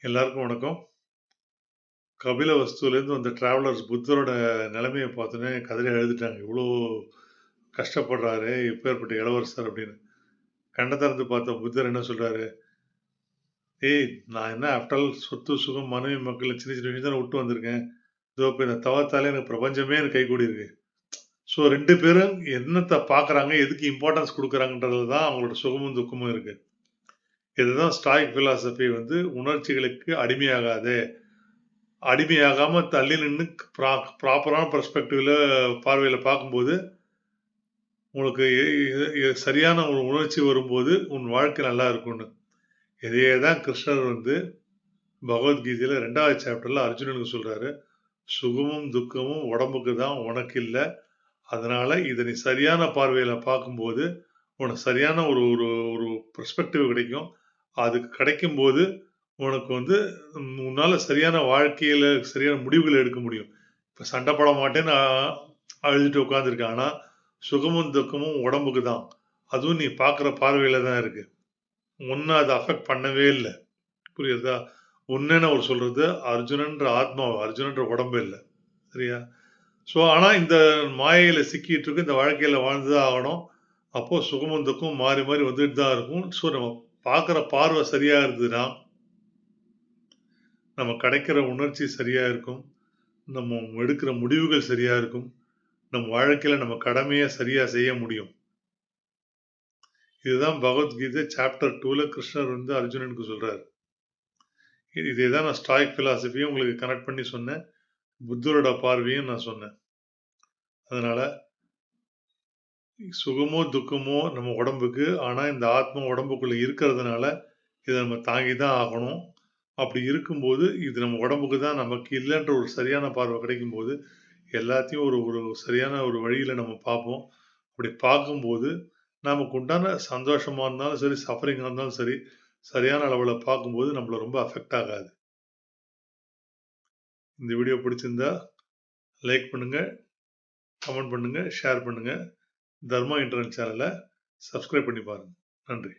எல்லாருக்கும் வணக்கம். கபிலவஸ்துலேருந்து வந்த டிராவலர்ஸ் புத்தரோட நிலைமைய பார்த்தோன்னே கதறி அழுதுட்டாங்க. இவ்ளோ கஷ்டப்படுறாரே! எப்பேர்ப்பட்ட இளவரசர் அப்படின்னு. கண்ண திறந்து பார்த்த புத்தர் என்ன சொல்றாரு? "ஏய் நான் என்ன ஆஃப்டர் ஆல் சொத்து, சுகம், மனைவி, மக்கள் சின்ன சின்ன விஷயம் தானே விட்டு வந்திருக்கேன். இதோ இப்ப இந்த தவத்தாலே எனக்கு பிரபஞ்சமே எனக்கு கைகூடியிருக்கு." ஸோ 2 பேரும் என்னத்த பார்க்குறாங்க, எதுக்கு இம்பார்ட்டன்ஸ் குடுக்குறாங்கன்றதுல தான் அவங்களோட சுகமும், துக்கமும் இருக்கு. இதுதான் ஸ்டாயிக் பிலாசபி உணர்ச்சிகளுக்கு அடிமையாகாதே! அடிமையாகாம தள்ளி நின்னு ப்ராப்பரான பெர்ஸ்பெக்டிவ்ல பார்வையில பார்க்கும்போது, உங்களுக்கு சரியான ஒரு உணர்ச்சி வரும்போது, உன் வாழ்க்கை நல்லா இருக்கும்னு. இதையே தான் கிருஷ்ணர் பகவத்கீதையில 2வது சாப்டர்ல அர்ஜுனனுக்கு சொல்றாரு. சுகமும், துக்கமும் உடம்புக்கு தான், உனக்கு இல்ல. அதனால இத நீ சரியான பார்வையில பார்க்கும்போது, உனக்கு சரியான ஒரு ஒரு ஒரு பெர்ஸ்பெக்டிவ் கிடைக்கும். அது கிடைக்கும்போது, உனக்கு உன்னால சரியான வாழ்க்கையில சரியான முடிவுகள் எடுக்க முடியும். இப்ப சண்டை போட மாட்டேன்னு அழுதுட்டு உட்காந்துருக்கேன். ஆனா, சுகமும், துக்கமும் உடம்புக்கு தான். அதுவும் நீ பார்க்குற பார்வையில தான் இருக்கு. உன்ன அது அஃபெக்ட் பண்ணவே இல்ல. புரியுதா? உன்னன்னு அவர் சொல்றது அர்ஜுனன்ற ஆத்மாவ, அர்ஜுனன்ற உடம்பு இல்ல. சரியா? ஸோ, ஆனா இந்த மாயையில சிக்கிட்டு இருக்கு. இந்த வாழ்க்கையில வாழ்ந்து தான் ஆகணும். அப்போ சுகமும், துக்கமும் மாறி, மாறி வந்துட்டு தான் இருக்கும். ஸோ, நம்ம பார்க்குற பார்வை சரியா இருந்ததுன்னா, நம்ம கிடைக்கிற உணர்ச்சி சரியா இருக்கும். நம்ம எடுக்கிற முடிவுகள் சரியா இருக்கும். நம் வாழ்க்கையில நம்ம கடமைய சரியா செய்ய முடியும். இதுதான் பகவத்கீதை சாப்டர் 2ல கிருஷ்ணர் அர்ஜுனனுக்கு சொல்றாரு. இதே தான் நான் ஸ்டாயிக் பிலாசபியும் உங்களுக்கு கனெக்ட் பண்ணி சொன்னேன். புத்தரோட பார்வையும் நான் சொன்னேன். அதனால சுகமோ, துக்கமோ நம்ம உடம்புக்கு. ஆனா இந்த ஆத்மா உடம்புக்குள்ள இருக்கிறதுனால, இத நம்ம தாங்கி தான் ஆகணும். அப்படி இருக்கும்போது, இது நம்ம உடம்புக்கு தான், நமக்கு இல்லன்ற ஒரு சரியான பார்வை கிடைக்கும்போது, எல்லாத்தையும் ஒரு ஒரு சரியான ஒரு வழியில நம்ம பார்ப்போம். அப்படி பார்க்கும்போது, நமக்கு உண்டான சந்தோஷமா இருந்தாலும் சரி, சஃபரிங்கா இருந்தாலும் சரி, சரியான அளவுல பார்க்கும்போது நம்மள ரொம்ப அஃபெக்ட் ஆகாது. இந்த வீடியோ பிடிச்சிருந்தா லைக் பண்ணுங்க, கமெண்ட் பண்ணுங்க, ஷேர் பண்ணுங்க. தர்மா இன்டர்நெட் சேனல சப்ஸ்கிரைப் பண்ணி பாருங்க. நன்றி.